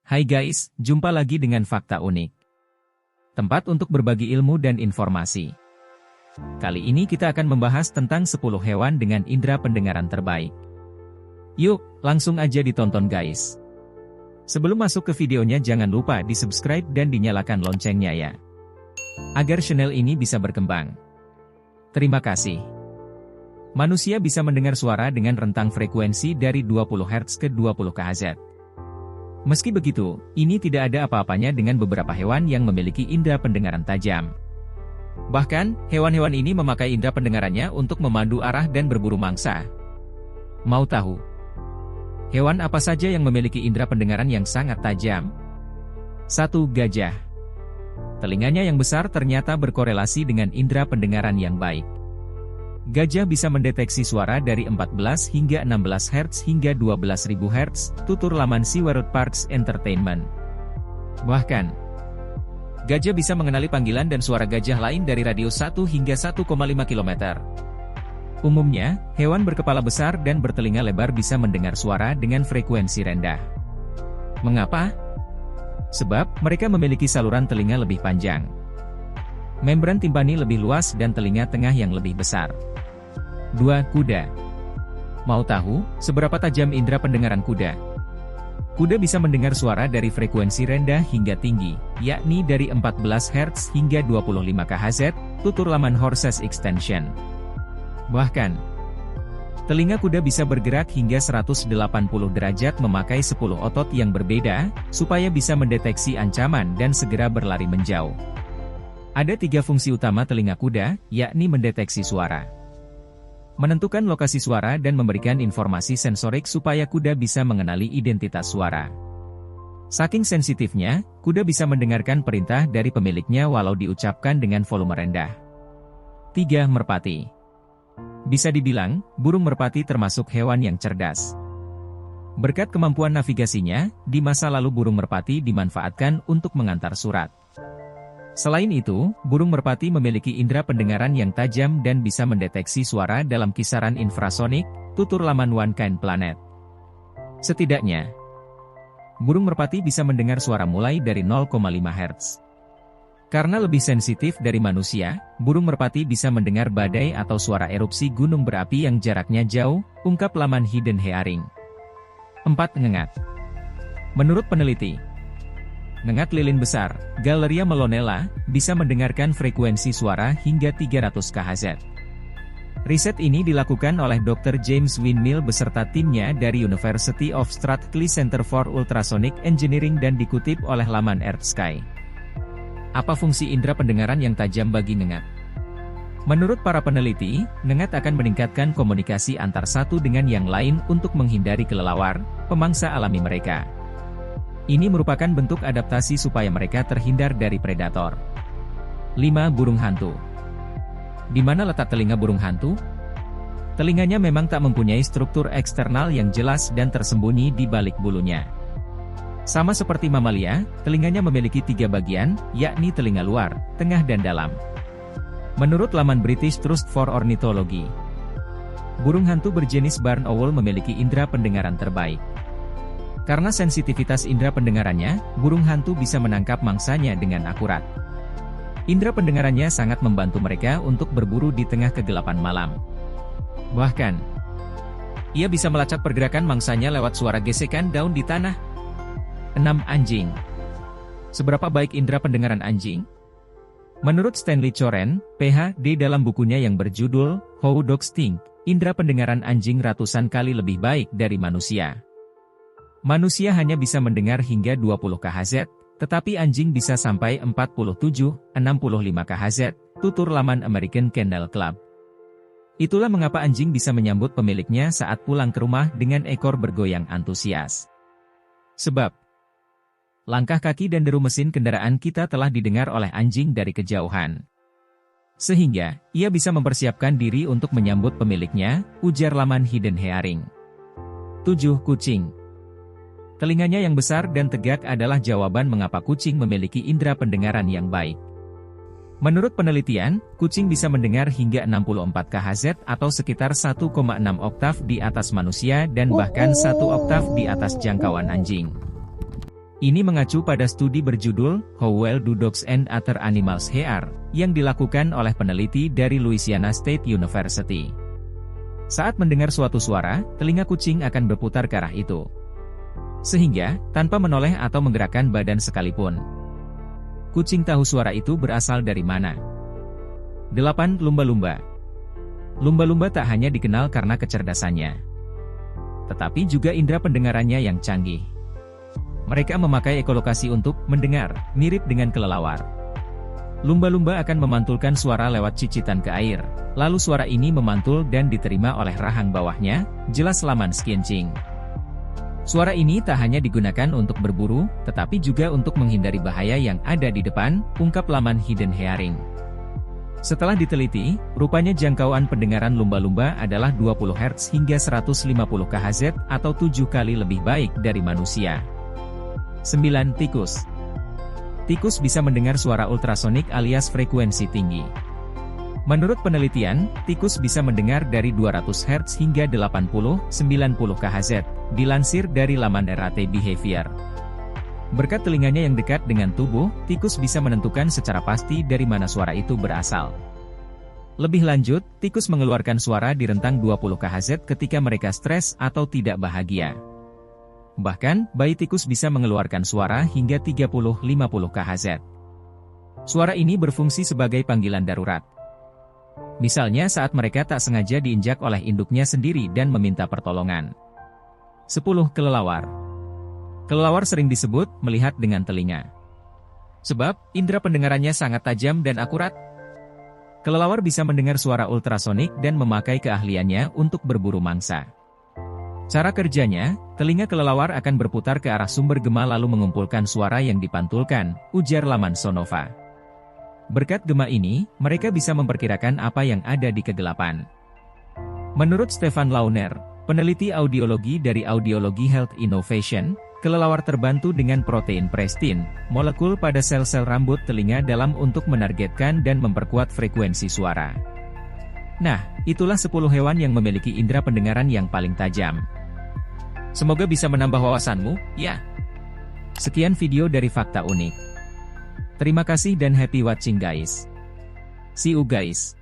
Hai guys, jumpa lagi dengan Fakta Unik. Tempat untuk berbagi ilmu dan informasi. Kali ini kita akan membahas tentang 10 hewan dengan indera pendengaran terbaik. Yuk, langsung aja ditonton guys. Sebelum masuk ke videonya jangan lupa di-subscribe dan dinyalakan loncengnya ya. Agar channel ini bisa berkembang. Terima kasih. Manusia bisa mendengar suara dengan rentang frekuensi dari 20 Hz ke 20 kHz. Meski begitu, ini tidak ada apa-apanya dengan beberapa hewan yang memiliki indera pendengaran tajam. Bahkan, hewan-hewan ini memakai indera pendengarannya untuk memandu arah dan berburu mangsa. Mau tahu? Hewan apa saja yang memiliki indera pendengaran yang sangat tajam? 1. Gajah. Telinganya yang besar ternyata berkorelasi dengan indera pendengaran yang baik. Gajah bisa mendeteksi suara dari 14 hingga 16 Hz hingga 12.000 Hz, tutur laman SeaWorld Parks Entertainment. Bahkan, gajah bisa mengenali panggilan dan suara gajah lain dari radius 1 hingga 1,5 km. Umumnya, hewan berkepala besar dan bertelinga lebar bisa mendengar suara dengan frekuensi rendah. Mengapa? Sebab, mereka memiliki saluran telinga lebih panjang. Membran timpani lebih luas dan telinga tengah yang lebih besar. 2. Kuda. Mau tahu, seberapa tajam indera pendengaran kuda? Kuda bisa mendengar suara dari frekuensi rendah hingga tinggi, yakni dari 14 Hz hingga 25 kHz, tutur laman Horses Extension. Bahkan, telinga kuda bisa bergerak hingga 180 derajat memakai 10 otot yang berbeda, supaya bisa mendeteksi ancaman dan segera berlari menjauh. Ada 3 fungsi utama telinga kuda, yakni mendeteksi suara, menentukan lokasi suara dan memberikan informasi sensorik supaya kuda bisa mengenali identitas suara. Saking sensitifnya, kuda bisa mendengarkan perintah dari pemiliknya walau diucapkan dengan volume rendah. 3. Merpati. Bisa dibilang, burung merpati termasuk hewan yang cerdas. Berkat kemampuan navigasinya, di masa lalu burung merpati dimanfaatkan untuk mengantar surat. Selain itu, burung merpati memiliki indera pendengaran yang tajam dan bisa mendeteksi suara dalam kisaran infrasonik, tutur laman One Kind Planet. Setidaknya, burung merpati bisa mendengar suara mulai dari 0,5 Hz. Karena lebih sensitif dari manusia, burung merpati bisa mendengar badai atau suara erupsi gunung berapi yang jaraknya jauh, ungkap laman Hidden Hearing. 4. Ngengat. Menurut peneliti, ngengat lilin besar, Galleria melonella, bisa mendengarkan frekuensi suara hingga 300 kHz. Riset ini dilakukan oleh Dr. James Windmill beserta timnya dari University of Strathclyde Center for Ultrasonic Engineering dan dikutip oleh laman EarthSky. Apa fungsi indera pendengaran yang tajam bagi ngengat? Menurut para peneliti, ngengat akan meningkatkan komunikasi antar satu dengan yang lain untuk menghindari kelelawar, pemangsa alami mereka. Ini merupakan bentuk adaptasi supaya mereka terhindar dari predator. 5. Burung hantu. Di mana letak telinga burung hantu? Telinganya memang tak mempunyai struktur eksternal yang jelas dan tersembunyi di balik bulunya. Sama seperti mamalia, telinganya memiliki 3 bagian, yakni telinga luar, tengah dan dalam. Menurut laman British Trust for Ornithology, burung hantu berjenis barn owl memiliki indera pendengaran terbaik. Karena sensitivitas indera pendengarannya, burung hantu bisa menangkap mangsanya dengan akurat. Indera pendengarannya sangat membantu mereka untuk berburu di tengah kegelapan malam. Bahkan, ia bisa melacak pergerakan mangsanya lewat suara gesekan daun di tanah. 6. Anjing. Seberapa baik indera pendengaran anjing? Menurut Stanley Coren, PhD dalam bukunya yang berjudul How Dogs Think, indera pendengaran anjing ratusan kali lebih baik dari manusia. Manusia hanya bisa mendengar hingga 20 kHz, tetapi anjing bisa sampai 47-65 kHz, tutur laman American Kennel Club. Itulah mengapa anjing bisa menyambut pemiliknya saat pulang ke rumah dengan ekor bergoyang antusias. Sebab, langkah kaki dan deru mesin kendaraan kita telah didengar oleh anjing dari kejauhan. Sehingga, ia bisa mempersiapkan diri untuk menyambut pemiliknya, ujar laman Hidden Hearing. 7. Kucing. Telinganya yang besar dan tegak adalah jawaban mengapa kucing memiliki indera pendengaran yang baik. Menurut penelitian, kucing bisa mendengar hingga 64 kHz atau sekitar 1,6 oktav di atas manusia dan bahkan 1 oktav di atas jangkauan anjing. Ini mengacu pada studi berjudul How Well Do Dogs and Other Animals Hear, yang dilakukan oleh peneliti dari Louisiana State University. Saat mendengar suatu suara, telinga kucing akan berputar ke arah itu. Sehingga, tanpa menoleh atau menggerakkan badan sekalipun. Kucing tahu suara itu berasal dari mana. 8. Lumba-lumba. Lumba-lumba tak hanya dikenal karena kecerdasannya, tetapi juga indera pendengarannya yang canggih. Mereka memakai ekolokasi untuk mendengar, mirip dengan kelelawar. Lumba-lumba akan memantulkan suara lewat cicitan ke air, lalu suara ini memantul dan diterima oleh rahang bawahnya, jelas laman skencing. Suara ini tak hanya digunakan untuk berburu, tetapi juga untuk menghindari bahaya yang ada di depan, ungkap laman Hidden Hearing. Setelah diteliti, rupanya jangkauan pendengaran lumba-lumba adalah 20 Hz hingga 150 kHz atau 7 kali lebih baik dari manusia. 9. Tikus. Tikus bisa mendengar suara ultrasonik alias frekuensi tinggi. Menurut penelitian, tikus bisa mendengar dari 200 Hz hingga 80-90 kHz, dilansir dari laman RAT Behavior. Berkat telinganya yang dekat dengan tubuh, tikus bisa menentukan secara pasti dari mana suara itu berasal. Lebih lanjut, tikus mengeluarkan suara di rentang 20 kHz ketika mereka stres atau tidak bahagia. Bahkan, bayi tikus bisa mengeluarkan suara hingga 30-50 kHz. Suara ini berfungsi sebagai panggilan darurat. Misalnya saat mereka tak sengaja diinjak oleh induknya sendiri dan meminta pertolongan. 10. Kelelawar. Kelelawar sering disebut melihat dengan telinga. Sebab, indera pendengarannya sangat tajam dan akurat. Kelelawar bisa mendengar suara ultrasonik dan memakai keahliannya untuk berburu mangsa. Cara kerjanya, telinga kelelawar akan berputar ke arah sumber gema lalu mengumpulkan suara yang dipantulkan, ujar laman Sonova. Berkat gema ini, mereka bisa memperkirakan apa yang ada di kegelapan. Menurut Stefan Launer, peneliti audiologi dari Audiology Health Innovation, kelelawar terbantu dengan protein prestin, molekul pada sel-sel rambut telinga dalam untuk menargetkan dan memperkuat frekuensi suara. Nah, itulah 10 hewan yang memiliki indera pendengaran yang paling tajam. Semoga bisa menambah wawasanmu, ya. Sekian video dari Fakta Unik. Terima kasih dan happy watching guys. See you guys.